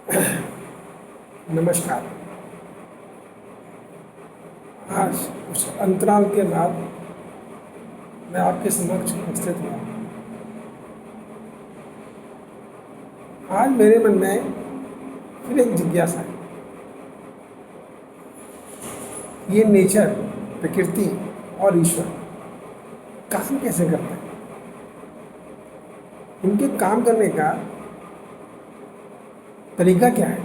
नमस्कार। आज कुछ अंतराल के बाद मैं आपके समक्ष उपस्थित हुआ। आज मेरे मन में फिर एक जिज्ञासा है। ये नेचर, प्रकृति और ईश्वर काम कैसे करते हैं? इनके काम करने का तरीका क्या है?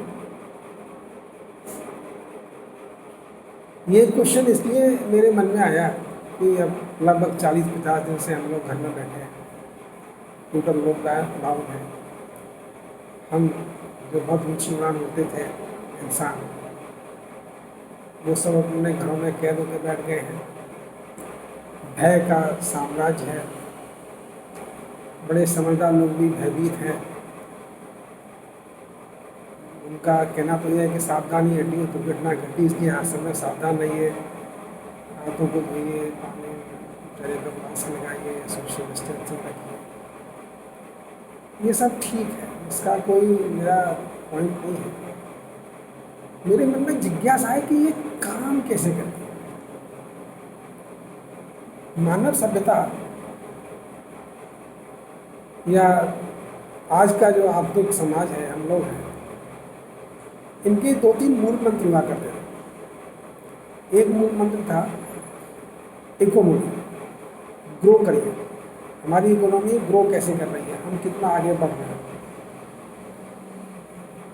ये क्वेश्चन इसलिए मेरे मन में आया कि अब लगभग 40-50 दिन से हम लोग घर में बैठे हैं। टोटल लॉकडाउन है। हम जो बहुत ऊंची उड़ान होते थे इंसान, वो सब अपने घरों में कैद होकर बैठ गए हैं। भय का साम्राज्य है। बड़े समझदार लोग भी भयभीत हैं। उनका कहना तो यह है कि सावधानी हटी तो दुर्घटना घटी, इसलिए हर समय सावधान रहिए, हाथों को धोइए, पानी चेहरे पर मास्क लगाइए, सोशल डिस्टेंसिंग रखिए। ये सब ठीक है, इसका कोई मेरा पॉइंट नहीं है। मेरे मन में जिज्ञासा है कि ये काम कैसे करते हैं। मानव सभ्यता या आज का जो आधुनिक समाज है, हम लोग हैं, इनके 2-3 मूल मंत्र हुआ करते थे। एक मूल मंत्र था इकोनॉमी, ग्रो करिए। हमारी इकोनॉमी ग्रो कैसे कर रही है, हम कितना आगे बढ़ रहे हैं।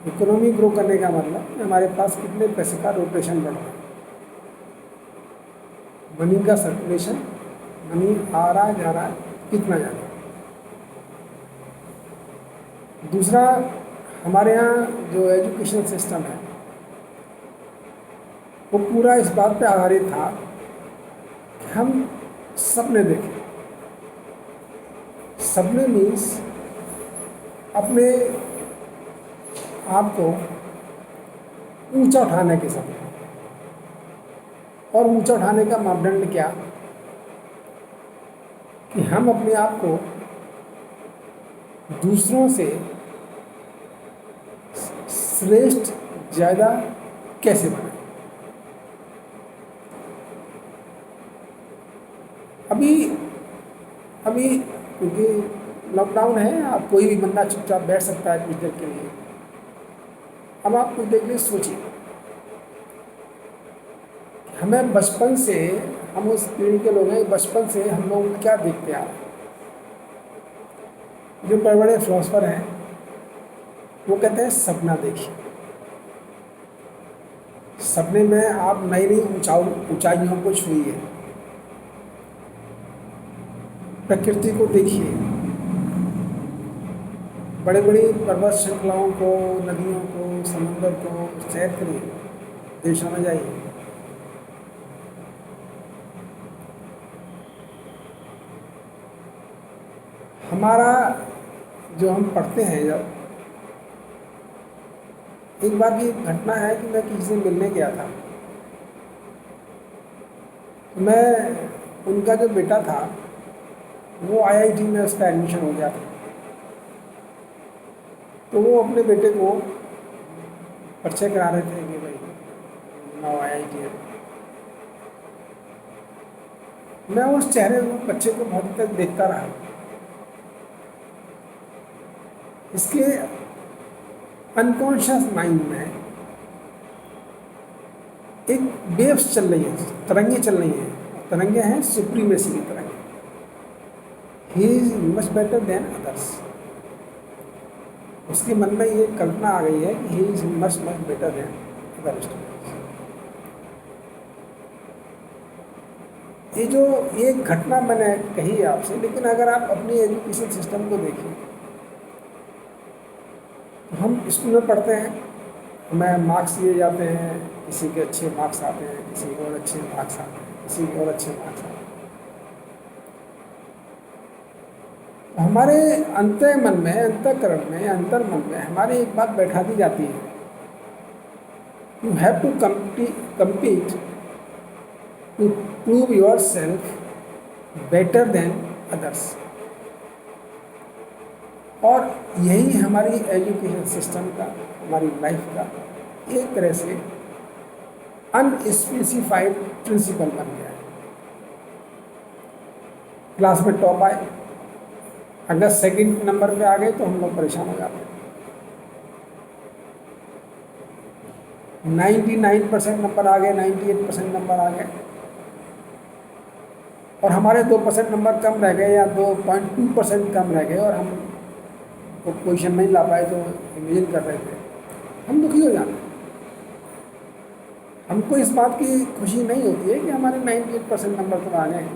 इकोनॉमी ग्रो करने का मतलब हमारे पास कितने पैसे का रोटेशन बढ़ रहा है, मनी का सर्कुलेशन, मनी आ रहा है जा रहा है, कितना जा रहा है। दूसरा, हमारे यहाँ जो एजुकेशन सिस्टम है वो पूरा इस बात पे आधारित था कि हम सपने देखें। सपने मीन्स अपने आप को ऊंचा उठाने के सपने। और ऊंचा उठाने का मापदंड क्या कि हम अपने आप को दूसरों से श्रेष्ठ ज़्यादा कैसे बनाए। अभी क्योंकि लॉकडाउन है, आप कोई भी बंदा चुपचाप बैठ सकता है कुछ देर के लिए। अब आप कुछ देर के लिए सोचिए, हमें बचपन से, हम उस पीढ़ी के लोग हैं, बचपन से हम लोग क्या देखते आ रहे हैं। जो बड़े बड़े फिलोसफर हैं वो कहते हैं सपना देखिए। सपने में आप नई नई ऊंचाइयों को छूइए, प्रकृति को देखिए, बड़े बड़ी पर्वत श्रृंखलाओं को, नदियों को, समुद्र को सैर करिए, देशों में जाइए। हमारा जो हम पढ़ते हैं, जब एक बार की घटना है कि मैं किसी से मिलने गया था, मैं उनका जो बेटा था वो आईआईटी में उसका एडमिशन हो गया था। तो वो अपने बेटे को परिचय करा रहे थे कि भाई नाउ आईआईटी है। मैं उस चेहरे को, बच्चे को बहुत तक देखता रहा। इसके अनकॉन्शियस माइंड में एक वेव्स चल रही है, तरंगे चल रही हैं। तरंगे हैं सुप्रीमेसी की तरंगे। He is much better than others. उसके मन में ये कल्पना आ गई है कि he is much better than others. ये जो एक घटना मैंने कही आपसे, लेकिन अगर आप अपनी एजुकेशन सिस्टम को देखिए, हम स्कूल में पढ़ते हैं, हमें मार्क्स दिए जाते हैं, किसी के अच्छे मार्क्स आते हैं, किसी के और अच्छे मार्क्स आते हैं, किसी के और अच्छे मार्क्स आते हैं। हमारे अंतःमन में, अंतःकरण में, अंतर्मन में हमारी एक बात बैठा दी जाती है, you have to compete to prove yourself better than others। और यही हमारी एजुकेशन सिस्टम का, हमारी लाइफ का एक तरह से अनस्पेसिफाइड प्रिंसिपल बन गया है। क्लास में टॉप आए, अगर सेकंड नंबर पे आ गए तो हम लोग परेशान हो जाते हैं। 99% नंबर आ गए, 98% नंबर आ गए, और हमारे 2% नंबर कम रह गए या 2.2% कम रह गए और हम को पोजीशन नहीं ला पाए, तो इमेजिन कर रहे थे, हम दुखी हो जाते हैं। हमको इस बात की खुशी नहीं होती है कि हमारे 98% नंबर तो आ गए,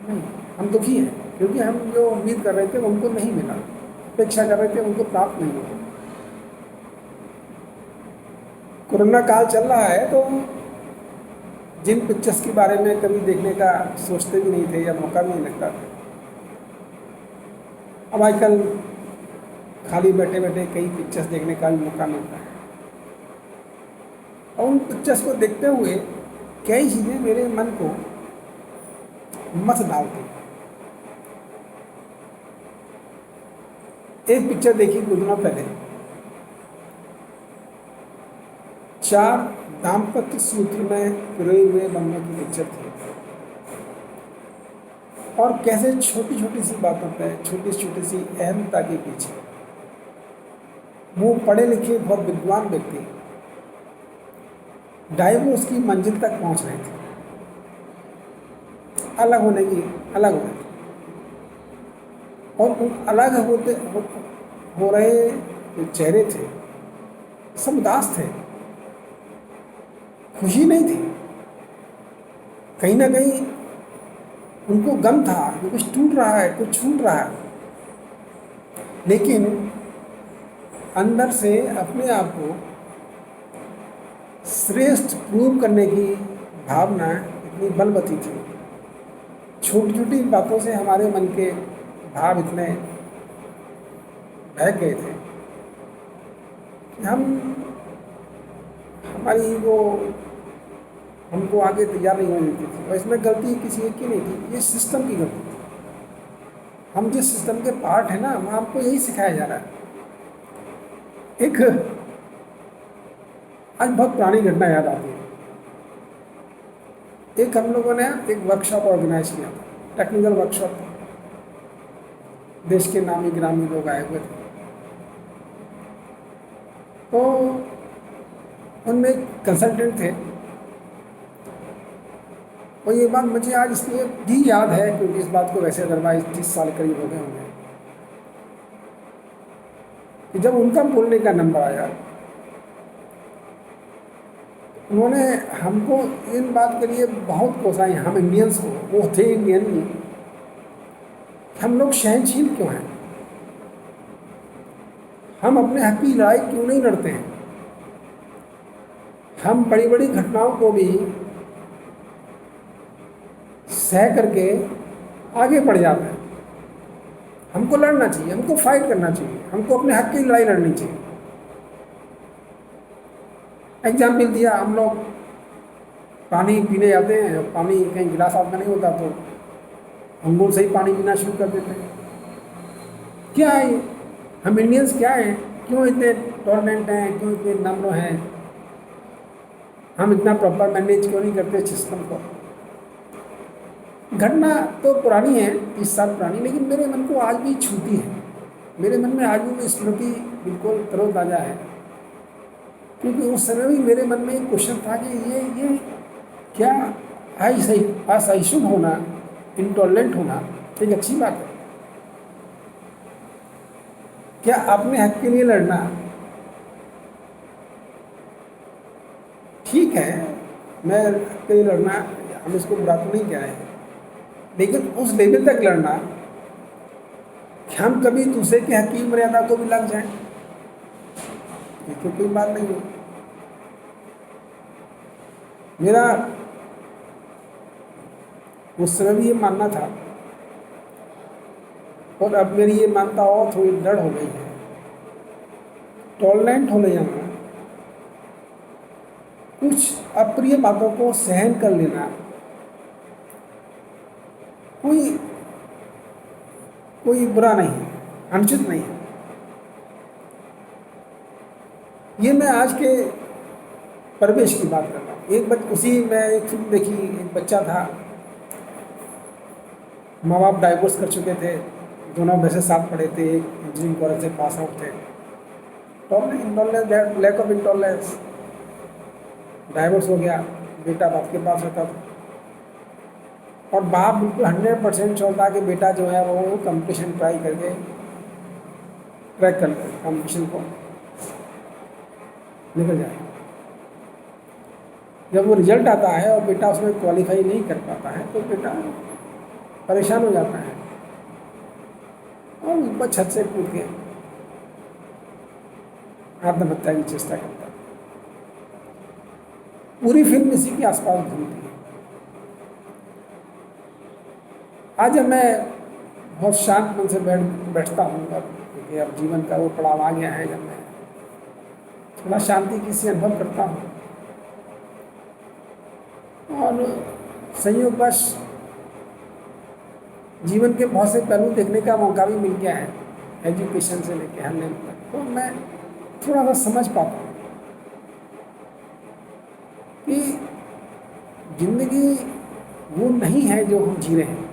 नहीं, हम दुखी हैं क्योंकि हम जो उम्मीद कर रहे थे उनको नहीं मिला, अपेक्षा कर रहे थे उनको प्राप्त नहीं हुआ। कोरोना काल चल रहा है, तो जिन पिक्चर्स के बारे में कभी देखने का सोचते भी नहीं थे या मौका भी नहीं लगता था, अब आजकल खाली बैठे बैठे कई पिक्चर्स देखने का भी मौका मिलता है। और उन पिक्चर्स को देखते हुए कई चीज़ें मेरे मन को मत डालती। एक पिक्चर देखी कुछ दिनों पहले, 4 दाम्पत्य सूत्र में पिरोए हुए बंधों की पिक्चर थी, और कैसे छोटी छोटी सी बातों पे, छोटी छोटी सी अहमता के पीछे वो पढ़े लिखे बहुत विद्वान व्यक्ति डाइवोर्स की मंजिल तक पहुंच रहे थे, अलग होने की, अलग होने की, और उन अलग हो रहे जो चेहरे थे सब उदास थे, खुशी नहीं थी, कहीं ना कहीं उनको गम था कि कुछ टूट रहा है, कुछ छूट रहा है, लेकिन अंदर से अपने आप को श्रेष्ठ प्रूव करने की भावना इतनी बलवती थी। छोटी छोटी बातों से हमारे मन के भाव इतने बहक गए थे कि हमारी वो हमको आगे तैयार नहीं होने देती थी। और इसमें गलती किसी एक की नहीं थी, ये सिस्टम की गलती थी। हम जिस सिस्टम के पार्ट है ना, हमको यही सिखाया जा रहा है। एक आज बहुत पुरानी घटना याद आती है। एक हम लोगों ने एक वर्कशॉप ऑर्गेनाइज किया था, टेक्निकल वर्कशॉप, देश के नामी ग्रामी लोग आए हुए थे। तो उनमें एक कंसल्टेंट थे, और ये बात मुझे आज इसलिए भी याद है क्योंकि इस बात को वैसे अदरवाइज 30 साल करीब हो गए होंगे, कि जब उनका बोलने का नंबर आया, उन्होंने हमको इन बात के लिए बहुत कोसाई, हम इंडियंस को, वो थे इंडियन ही, हम लोग सहनशील क्यों हैं, हम अपने हक की लड़ाई क्यों नहीं लड़ते हैं, हम बड़ी बड़ी घटनाओं को भी सह करके आगे बढ़ जाते हैं। हमको लड़ना चाहिए, हमको फाइट करना चाहिए, हमको अपने हक की लड़ाई लड़नी चाहिए। एग्जाम्पल दिया, हम लोग पानी पीने जाते हैं, पानी कहीं गिलास हाथ में नहीं होता तो अंगूर से ही पानी पीना शुरू कर देते हैं। क्या है ये? हम इंडियंस क्या हैं, क्यों इतने टॉलरेंट हैं, क्यों इतने नम्र हैं, हम इतना प्रॉपर मैनेज क्यों नहीं करते सिस्टम को। घटना तो पुरानी है, 30 साल पुरानी, लेकिन मेरे मन को आज भी छूती है। मेरे मन में आज भी वो स्मृति बिल्कुल तरोताज़ा है, क्योंकि उस समय भी मेरे मन में एक क्वेश्चन था कि ये क्या असहिष्णु होना, इंटॉलरेंट होना एक अच्छी बात है क्या? अपने हक के लिए लड़ना ठीक है, मैं हक के लिए लड़ना, हम इसको बुरा तो नहीं कह रहे हैं, लेकिन उस लेवल तक लड़ना कि हम कभी दूसरे के हक की मर्यादा को भी लग जाएं, ये तो कोई बात नहीं है। मेरा उस समय भी ये मानना था, और अब मेरी ये मानता और थोड़ी दृढ़ हो गई है। टॉलरेंट होने जाना, कुछ अप्रिय बातों को सहन कर लेना, कोई कोई बुरा नहीं है, अनुचित नहीं है। ये मैं आज के परिवेश की बात कर रहा हूँ। उसी में एक फिल्म देखी, एक बच्चा था, माँ बाप डाइवोर्स कर चुके थे, दोनों वैसे साथ पढ़े थे, एक इंजीनियरिंग कॉलेज से पास आउट थे। Tolerance, lack of intolerance, divorce हो गया, बेटा बाप के पास रहता था और बाप बिल्कुल 100% चाहता कि बेटा जो है वो कंपटीशन ट्राई करके क्रैक कर ले, कंपटीशन को निकल जाए। जब वो रिजल्ट आता है और बेटा उसमें क्वालिफाई नहीं कर पाता है तो बेटा परेशान हो जाता है और ऊपर छत से कूद के आत्महत्या की चेष्टा करता है। पूरी फिल्म इसी के आसपास घूमती है। आज जब मैं बहुत शांत मन से बैठता हूँ, क्योंकि अब जीवन का वो पड़ाव आ गया है जब मैं थोड़ा शांति की सी अनुभव करता हूँ और संयोगवश जीवन के बहुत से पहलू देखने का मौका भी मिल गया है, एजुकेशन से लेकर हर लेवल तक, तो मैं थोड़ा सा समझ पाता हूँ कि जिंदगी वो नहीं है जो हम जी रहे हैं।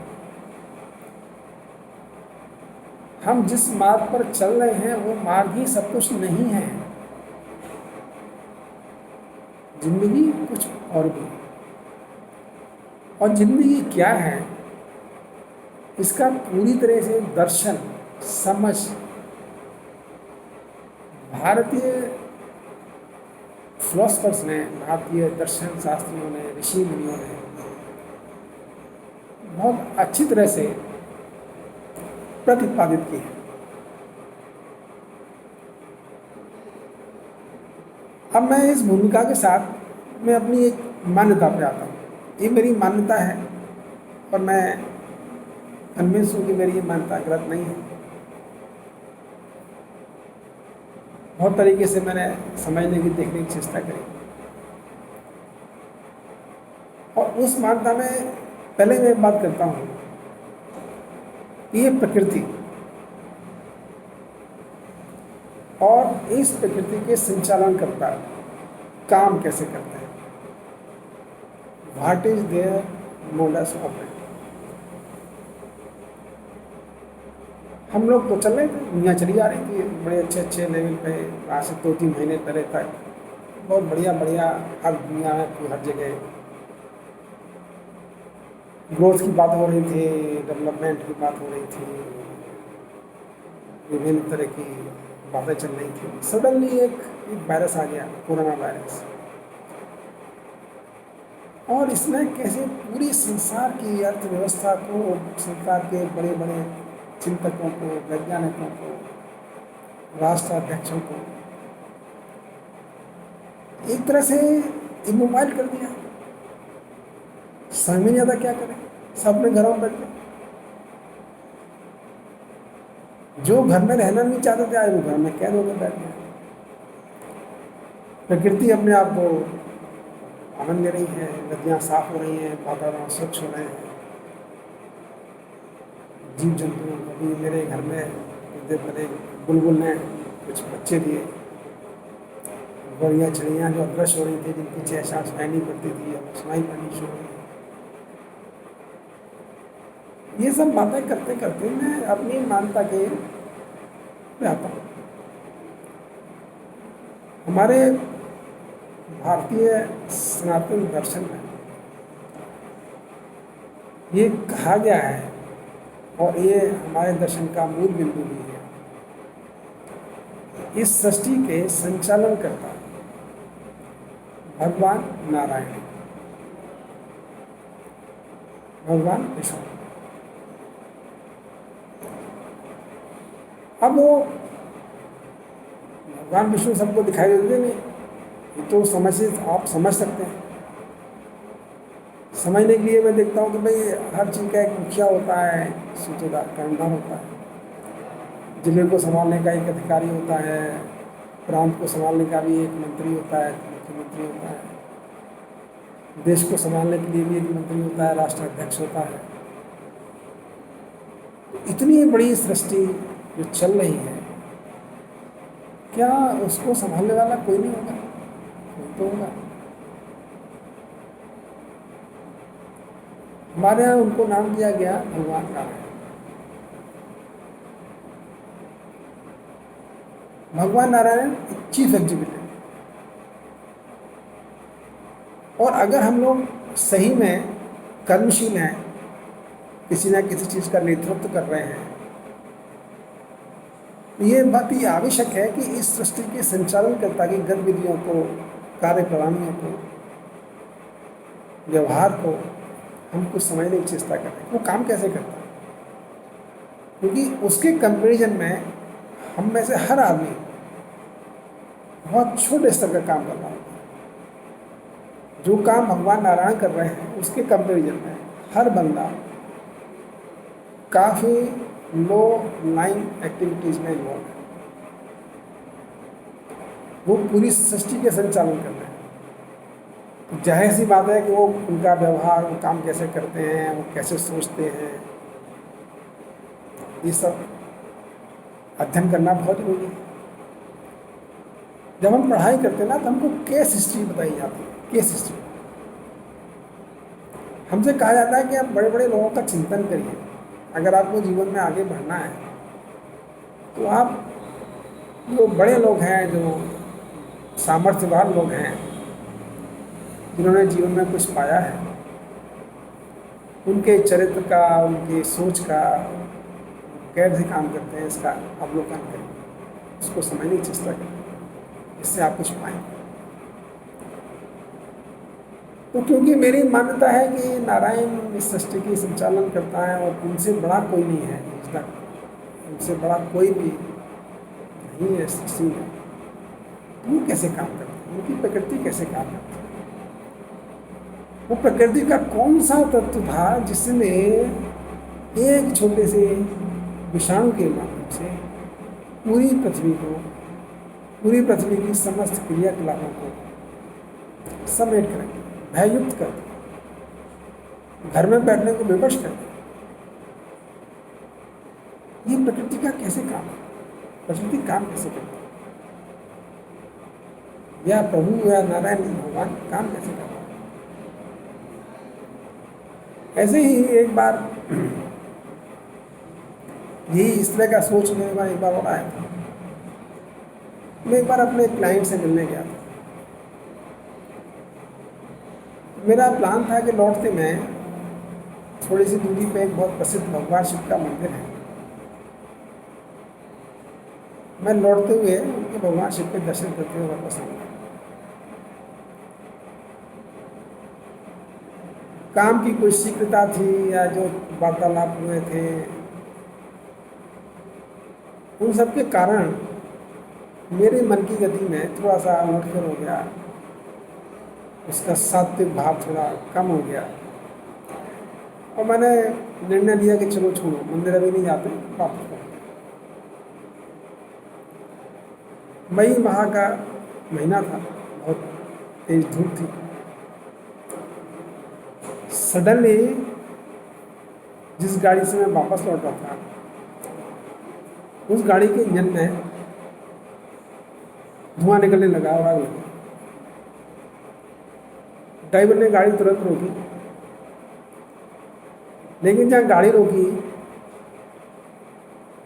हम जिस मार्ग पर चल रहे हैं वो मार्ग ही सब कुछ नहीं है। जिंदगी कुछ और भी है। और जिंदगी क्या है इसका पूरी तरह से दर्शन समझ भारतीय फिलोसफर्स ने, भारतीय दर्शन शास्त्रियों ने, ऋषि मुनियों ने बहुत अच्छी तरह से प्रतिपादित की है। अब मैं इस भूमिका के साथ मैं अपनी एक मान्यता पे आता हूँ। ये मेरी मान्यता है और मैं कन्विंस हूँ कि मेरी ये मान्यता गलत नहीं है। बहुत तरीके से मैंने समझने की, देखने की चेष्टा करी और उस मान्यता में पहले मैं बात करता हूँ कि ये प्रकृति और इस प्रकृति के संचालन करता काम कैसे करते हैं, what is their modus operandi. हम लोग तो चल रहे थे, दुनिया चली जा रही थी बड़े अच्छे अच्छे लेवल पे, आज से 2-3 महीने पहले तक बहुत बढ़िया बढ़िया हर दुनिया में हर जगह ग्रोथ की बात हो रही थी, डेवलपमेंट की बात हो रही थी, विभिन्न तरह की बातें चल रही थी। सडनली एक वायरस आ गया, कोरोना वायरस, और इसने कैसे पूरी संसार की अर्थव्यवस्था को, संसार के बड़े बड़े चिंतकों को, वैज्ञानिकों को, राष्ट्राध्यक्षों को एक तरह से इमोबाइल कर दिया। समझ में नहीं आता क्या करें, सब अपने घरों में बैठे। जो घर में रहना नहीं चाहते थे आज वो घर में कैद होकर बैठ गए। प्रकृति अपने आप को आनंद ले रही है, नदियाँ साफ हो रही हैं, वातावरण स्वच्छ हो रहे हैं, जीव जंतु। अभी मेरे घर में पहले बुलबुल ने कुछ बच्चे दिए, बढ़िया चिड़ियाँ जो अदृश्य हो रही थी, जिनकी चहचहा सुनाई नहीं पड़ती थी, अब सुनाई पड़नी शुरू हुई। ये सब बातें करते करते मैं अपनी मान्यता के पे आता हूँ। हमारे भारतीय सनातन दर्शन में ये कहा गया है और ये हमारे दर्शन का मूल बिंदु भी है, इस सृष्टि के संचालन करता भगवान नारायण, भगवान विष्णु। अब वो भगवान विष्णु सबको दिखाई देते नहीं, ये तो आप समझ सकते हैं। समझने के लिए मैं देखता हूँ कि भाई हर चीज़ का एक मुखिया होता है, सूत्रधार कर्णधार होता है, जिले को संभालने का एक अधिकारी होता है, प्रांत को संभालने का भी एक मंत्री होता है, मुख्यमंत्री होता है, देश को संभालने के लिए भी एक मंत्री होता है, राष्ट्राध्यक्ष होता है। इतनी बड़ी सृष्टि जो चल रही है, क्या उसको संभालने वाला कोई नहीं होगा? कोई तो होगा। हमारे यहाँ उनको नाम दिया गया भगवान नारायण। भगवान नारायण चीफ एग्जीक्यूटिव। और अगर हम लोग सही में कर्मशील हैं, किसी न किसी चीज़ का नेतृत्व कर रहे हैं, ये बात ये आवश्यक है कि इस सृष्टि के संचालनकर्ता की गतिविधियों को, कार्य प्रणालियों को, व्यवहार को हम कुछ समझने की चेष्टा करें, वो काम कैसे करता है। क्योंकि उसके कंपैरिजन में हम में से हर आदमी बहुत छोटे स्तर का काम कर रहा होता है। जो काम भगवान नारायण कर रहे हैं उसके कंपैरिजन में हर बंदा काफ़ी लो लाइन एक्टिविटीज़ में इन्वॉल्व है। वो पूरी सृष्टि के संचालन कर रहे हैं। जाहिर सी बात है कि वो उनका व्यवहार, वो काम कैसे करते हैं, वो कैसे सोचते हैं, ये सब अध्ययन करना बहुत जरूरी है। जब हम पढ़ाई करते हैं ना, तो हमको केस हिस्ट्री बताई जाती है। केस हिस्ट्री हमसे कहा जाता है कि आप बड़े बड़े लोगों का चिंतन करिए। अगर आपको जीवन में आगे बढ़ना है तो आप जो बड़े लोग हैं, जो सामर्थ्यवान लोग हैं, जिन्होंने जीवन में कुछ पाया है, उनके चरित्र का, उनकी सोच का, कैसे काम करते हैं, इसका अवलोकन करें, उसको समझने की चेष्टा करें, इससे आप कुछ पाएंगे। तो क्योंकि मेरी मान्यता है कि नारायण इस सृष्टि की संचालन करता है और उनसे बड़ा कोई नहीं है आज तक, उनसे बड़ा कोई भी नहीं है सृष्टि में। वो कैसे काम करते हैं, उनकी प्रकृति कैसे काम करती है, वो प्रकृति का कौन सा तत्व था जिसने एक छोटे से विषाणु के माध्यम से पूरी पृथ्वी की समस्त क्रियाकलापों को समेट कर भययुक्त कर दिया, घर में बैठने को विवश कर दिया। ये प्रकृति का कैसे काम है, प्रकृति काम कैसे करती है, या प्रभु या नारायण भगवान काम कैसे करता है। ऐसे ही एक बार यही इस तरह का सोच मेरे पास एक बार और आया था। मैं एक बार अपने क्लाइंट से मिलने गया था। मेरा प्लान था कि लौटते मैं थोड़ी सी दूरी पे एक बहुत प्रसिद्ध भगवान शिव का मंदिर है, मैं लौटते हुए उनके भगवान शिव के दर्शन करते हुए वापस आऊँगा। काम की कोई शीघ्रता थी या जो वार्तालाप हुए थे, उन सब के कारण मेरे मन की गति में थोड़ा सा उलटफेर हो गया, उसका सात्विक भाव थोड़ा कम हो गया और मैंने निर्णय लिया कि चलो छोड़ो, मंदिर अभी नहीं जाते, वापस लौट। मई माह का महीना था, बहुत तेज धूप थी। सडनली जिस गाड़ी से मैं वापस लौटा था, उस गाड़ी के इंजन में धुआं निकलने लगा और आग लगी। ड्राइवर ने गाड़ी तुरंत रोकी, लेकिन जहाँ गाड़ी रोकी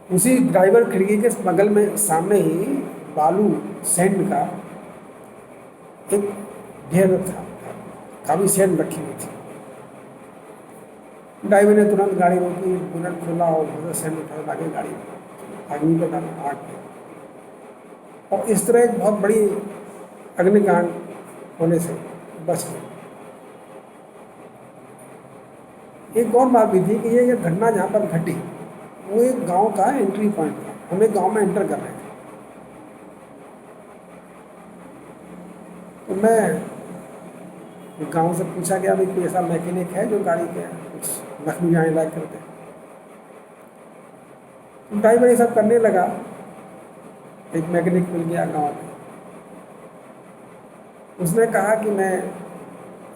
उसी ड्राइवर खिड़की के बगल में सामने ही बालू सैंड का एक ढेर था, काफ़ी सैंड रखी हुई थी। ड्राइवर ने तुरंत गाड़ी रोकी, बोनट खोला और बहुत सैंड उठा लाके गाड़ी अग्नि पर डाला, आग पे। और इस तरह एक बहुत बड़ी अग्निकांड होने से बच गई। एक और बात भी थी कि ये घटना जहाँ पर घटी वो एक गांव का एंट्री पॉइंट था, हम एक गांव में एंटर कर रहे थे। तो मैं गांव से पूछा गया भाई कोई ऐसा मैकेनिक है जो गाड़ी के कुछ लखनऊ जाने लायक करते हैं। तो ड्राइवर ये सब करने लगा, एक मैकेनिक मिल गया गांव में। उसने कहा कि मैं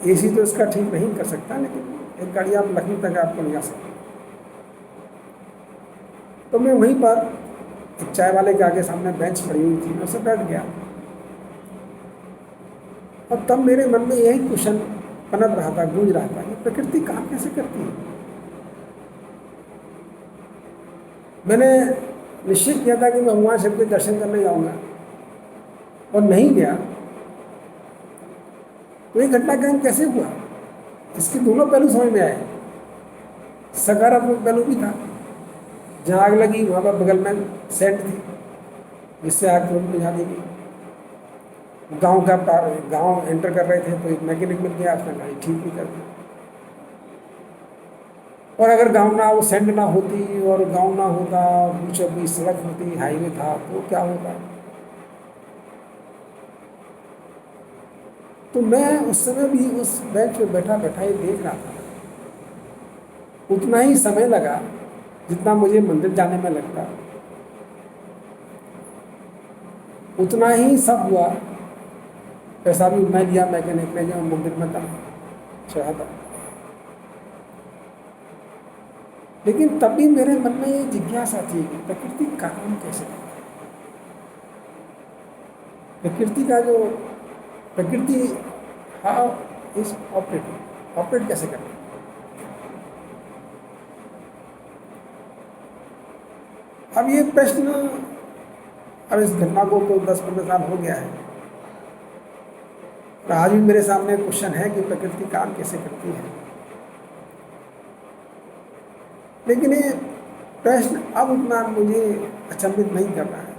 एसी तो इसका ठीक नहीं कर सकता, लेकिन एक गाड़ी आप लखनऊ तक आपको ले जा सकते। तो मैं वहीं पर एक चाय वाले के आगे सामने बेंच पड़ी हुई थी, मैं उससे बैठ गया। और तब मेरे मन में यही क्वेश्चन पनप रहा था, गूंज रहा था, ये प्रकृति काम कैसे करती है। मैंने निश्चित किया था कि मैं भगवान शिव के दर्शन करने जाऊंगा और नहीं गया। तो ये घटनाक्रम कैसे हुआ, इसके दोनों पहलू समझ में आए। सकारात्मक पहलू भी था, जहाँ आग लगी वहाँ पर बगल में सेंट थी जिससे आग तुरंत बुझा दी गई। गांव एंटर कर रहे थे तो एक मैकेनिक मिल गया, उसने गाड़ी ठीक भी कर दी। और अगर गांव ना वो सेंट ना होती और गांव ना होता, बीचों बीच सड़क होती, हाईवे था, तो क्या होता। तो मैं उस समय भी उस बेंच पे बैठा बैठा ही देख रहा था। उतना ही समय लगा जितना मुझे मंदिर जाने में लगता, उतना ही सब हुआ। पैसा भी उतना ही दिया मैकेनिक ने जो मंदिर में था, चढ़ा था। लेकिन तब भी मेरे मन में ये जिज्ञासा थी कि प्रकृति का काम कैसे करती है। प्रकृति हाउ इज ऑपरेट कैसे करती है। अब ये प्रश्न, अब इस घटना को तो 10-15 साल हो गया है, और आज भी मेरे सामने क्वेश्चन है कि प्रकृति काम कैसे करती है। लेकिन ये प्रश्न अब उतना मुझे अचंभित नहीं कर रहा है,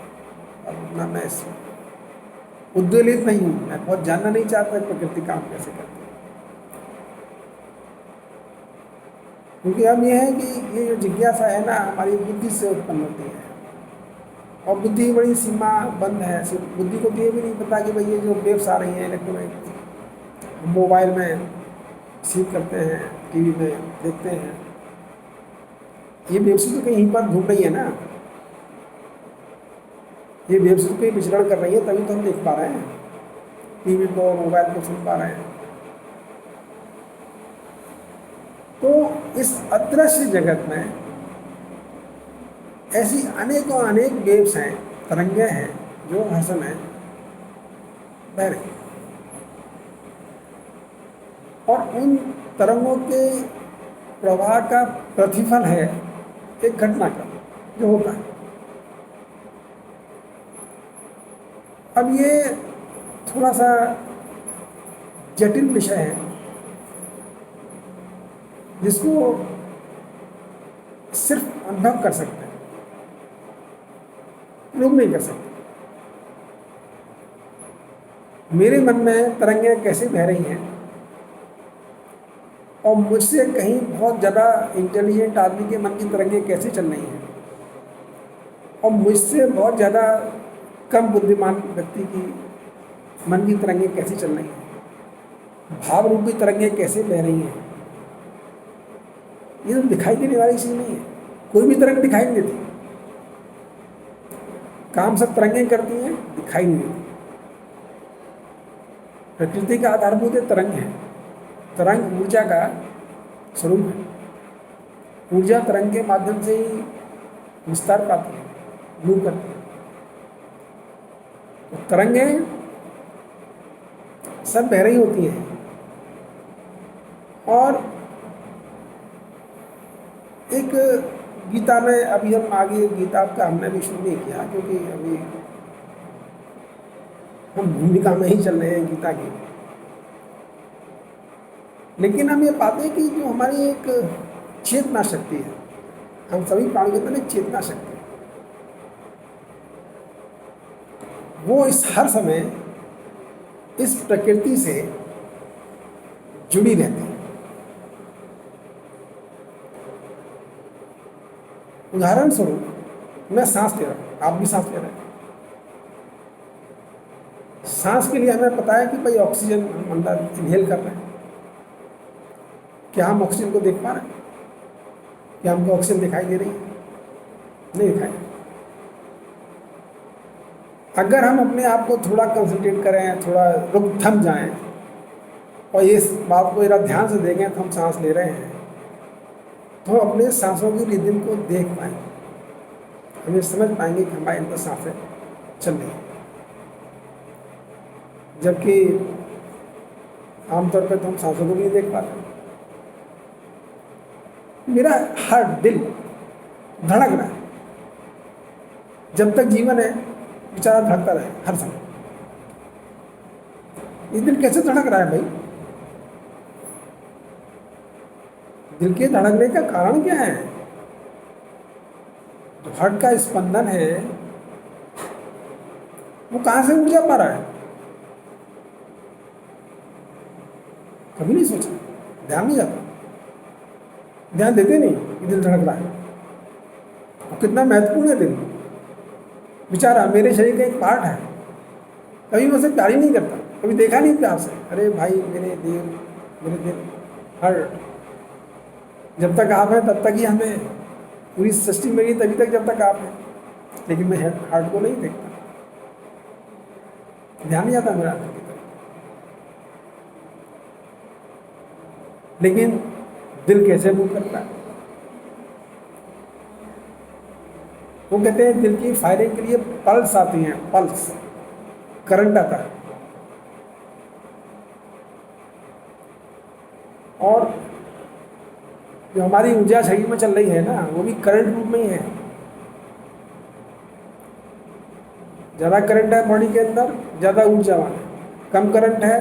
अब उतना मैं उद्वेलित नहीं हूँ। मैं बहुत जानना नहीं चाहता प्रकृति काम कैसे करती है, क्योंकि अब ये है कि ये जो जिज्ञासा है ना, हमारी बुद्धि से उत्पन्न होती है, और बुद्धि बड़ी सीमा बंद है। सिर्फ बुद्धि को तो ये भी नहीं पता कि भाई ये जो वेव्स आ रही हैं इलेक्ट्रोमैग्नेटिक, मोबाइल में रिसीव करते हैं, टीवी में देखते हैं, ये वेव्स तो कहीं पर घूम रही है ना, ये वेव्स तो कहीं विचरण कर रही है, तभी तो हम देख पा रहे हैं, टीवी को मोबाइल को सुन पा रहे हैं। तो इस अदृश्य जगत में ऐसी अनेकों अनेक वेव्स हैं, तरंगे हैं, जो हर समय बह रही हैं। और उन तरंगों के प्रवाह का प्रतिफल है एक घटना का जो होता है। अब ये थोड़ा सा जटिल विषय है, जिसको सिर्फ अनुभव कर सकते हैं, लोग नहीं कर सकते। मेरे मन में तरंगे कैसे बह रही हैं, और मुझसे कहीं बहुत ज़्यादा इंटेलिजेंट आदमी के मन की तरंगे कैसे चल रही हैं, और मुझसे बहुत ज़्यादा कम बुद्धिमान व्यक्ति की मन की तरंगे कैसे चल रही हैं, भाव रूपी तरंगे कैसे बह रही हैं, ये तो दिखाई देने वाली चीज़ नहीं है। कोई भी तरंग दिखाई नहीं देती, काम सब तरंगे करती हैं, दिखाई नहीं देती। प्रकृति का आधारभूत तरंग है। तरंग ऊर्जा का स्वरूप है। ऊर्जा तरंग के माध्यम से ही विस्तार पाती है, मूव करती है। तो तरंगे सब बह रही होती हैं, और एक गीता में, अभी हम आगे गीता का हमने भी शुरू नहीं किया, क्योंकि अभी हम भूमिका में ही चल रहे हैं गीता की। लेकिन हम ये पाते हैं कि जो हमारी एक चेतना शक्ति है, हम सभी प्राणियों के अंदर एक चेतना शक्ति है, वो इस हर समय इस प्रकृति से जुड़ी रहती है। उदाहरण स्वरूप मैं सांस ले रहा हूँ, आप भी सांस ले रहे हैं। सांस के लिए हमें पता है कि भाई ऑक्सीजन हम अंदर इनहेल कर रहे हैं। क्या हम ऑक्सीजन को देख पा रहे हैं? क्या हमको ऑक्सीजन दिखाई दे रही है? नहीं दिखाई। अगर हम अपने आप को थोड़ा कंसंट्रेट करें, थोड़ा रुक थम जाएं, और इस बात को जरा ध्यान से देखें तो हम सांस ले रहे हैं, तो हम अपने सांसों की रिदम को देख पाएँ। हम ये समझ पाएंगे कि हमारे अंदर सांसें चल रही हैं। जबकि आमतौर पर तो हम सांसों को भी नहीं देख पाते। मेरा हार्ट, दिल धड़क रहा है, जब तक जीवन है बेचारा धड़कता रहे हर समय। ये दिल कैसे धड़क रहा है भाई? दिल के धड़कने का कारण क्या है? जो हार्ट का स्पंदन है वो कहां से ऊर्जा पा रहा है? कभी नहीं सोचा, ध्यान नहीं जाता, ध्यान देते नहीं कि दिल धड़क रहा है। और कितना महत्वपूर्ण है दिल, बेचारा मेरे शरीर का एक पार्ट है। कभी मैं उसे प्यार ही नहीं करता, कभी देखा नहीं प्यार से। अरे भाई मेरे दिल हार्ट, जब तक आप हैं तब तक ही हमें पूरी सृष्टि मेरी तभी तक जब तक आप हैं, लेकिन मैं हार्ट को नहीं देखता, ध्यान नहीं आता मेरा अंदर की तरफ। लेकिन दिल कैसे मूव करता है? वो कहते हैं दिल की फायरिंग के लिए पल्स आती हैं, पल्स, करंट आता है। और जो हमारी ऊर्जा शरीर में चल रही है ना, वो भी करंट रूप में ही है। ज़्यादा करंट है बॉडी के अंदर, ज़्यादा ऊर्जावान है। कम करंट है,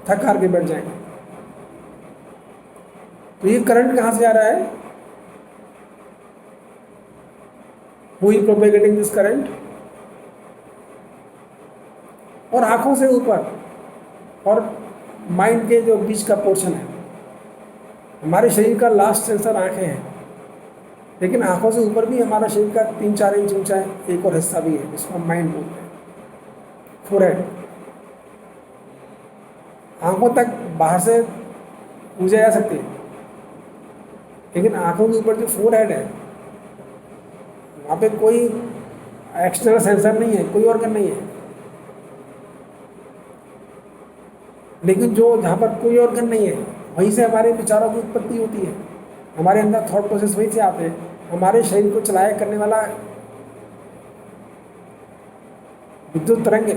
थक हार के बैठ जाएंगे। तो ये करंट कहाँ से आ रहा है? Who is propagating this current? और आंखों से ऊपर और माइंड के जो बीच का पोर्शन है, हमारे शरीर का लास्ट सेंसर आंखें हैं, लेकिन आंखों से ऊपर भी हमारा शरीर का 3-4 इंच ऊंचा एक और हिस्सा भी है, जिसको हम माइंड बोलते हैं, फोरहेड। आंखों तक बाहर से ऊर्जा जा सकती है, लेकिन आंखों के ऊपर जो फोरहेड है वहाँ पे कोई एक्सटर्नल सेंसर नहीं है, कोई ऑर्गन नहीं है। लेकिन जो जहाँ पर कोई ऑर्गन नहीं है, वहीं से हमारे विचारों की उत्पत्ति होती है, हमारे अंदर थॉट प्रोसेस वहीं से आते हैं। हमारे शरीर को चलाया करने वाला विद्युत तरंगे,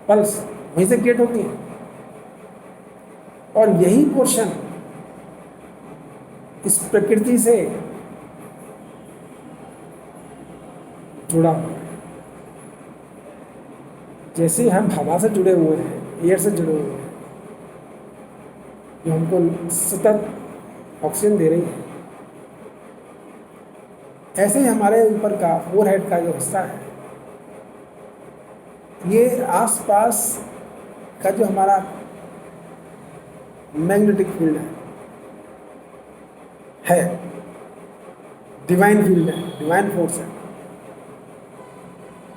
पल्स वहीं से क्रिएट होती है। और यही पोर्शन इस प्रकृति से जुड़ा हुआ है। जैसे हम हवा से जुड़े हुए हैं, एयर से जुड़े हुए हैं, जो हमको सतत ऑक्सीजन दे रही है, ऐसे ही हमारे ऊपर का फोरहेड का जो हिस्सा है, ये आसपास का जो हमारा मैग्नेटिक फील्ड है, डिवाइन फील्ड है, डिवाइन फोर्स है,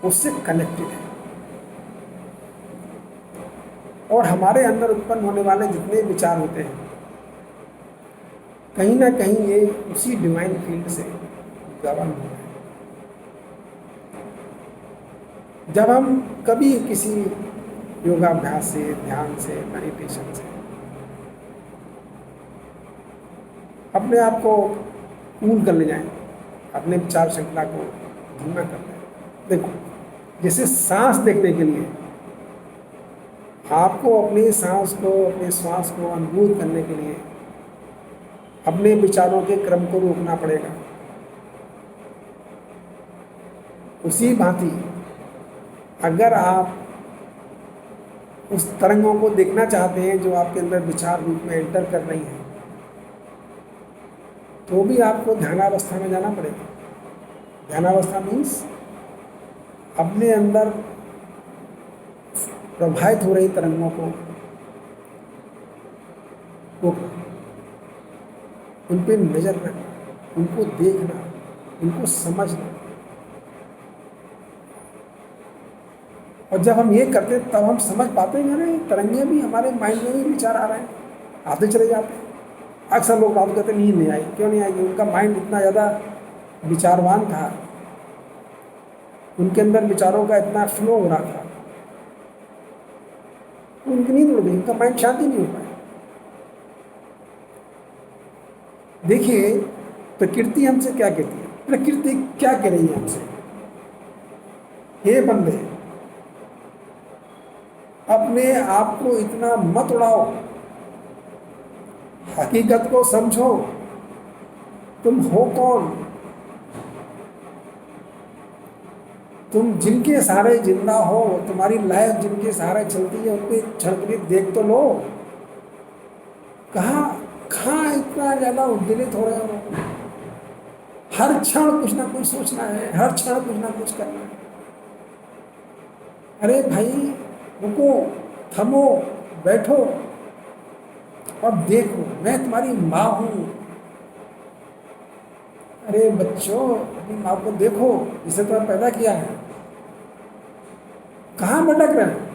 उससे कनेक्टेड है। और हमारे अंदर उत्पन्न होने वाले जितने विचार होते हैं, कहीं ना कहीं ये उसी डिवाइन फील्ड से गवर्न होते हैं। जब हम कभी किसी योगाभ्यास से, ध्यान से, मेडिटेशन से अपने आप को कूल कर ले जाएं, अपने विचार श्रृंखला को धीमा कर लें। देखो, जैसे सांस देखने के लिए आपको अपनी सांस को, अपने श्वास को अनुभूत करने के लिए अपने विचारों के क्रम को रोकना पड़ेगा। उसी भांति अगर आप उस तरंगों को देखना चाहते हैं जो आपके अंदर विचार रूप में एंटर कर रही हैं, तो भी आपको ध्यानावस्था में जाना पड़ेगा। ध्यानावस्था मीन्स अपने अंदर प्रभावित हो रही तरंगों को रोकना, उन पर नजर रखना, उनको देखना, उनको समझना। और जब हम ये करते हैं तब हम समझ पाते हैं ना, तरंगे भी हमारे माइंड में भी विचार आ रहे हैं, आते चले जाते हैं। अक्सर लोग बात करते नींद नहीं आई, क्यों नहीं आएगी? उनका माइंड इतना ज़्यादा विचारवान था, उनके अंदर विचारों का इतना फ्लो हो रहा था, उनकी नींद उड़ गई, उनका माइंड शांति नहीं हो पाया। देखिए, प्रकृति हमसे क्या कहती है? प्रकृति क्या कह रही है हमसे? हे बंदे, अपने आप को इतना मत उड़ाओ, हकीकत को समझो, तुम हो कौन। तुम जिनके सहारे जिंदा हो, तुम्हारी लाइफ जिनके सहारे चलती है, उनके क्षण के लिए देख तो लो। कहाँ कहाँ इतना ज्यादा उद्वेलित हो रहे हो। हर क्षण कुछ ना कुछ सोचना है, हर क्षण कुछ ना कुछ करना है। अरे भाई रुको, थमो, बैठो और देखो, मैं तुम्हारी माँ हूं। अरे बच्चों, अपनी माँ को देखो जिसे तुम्हें पैदा किया है। कहाँ भटक रहे हैं,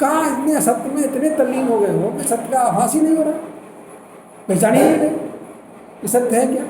कहाँ इतने सत्य में इतने तल्लीन हो गए हो कि सत्य का आभास ही नहीं हो रहा, पहचान ही नहीं रहे कि सत्य है क्या।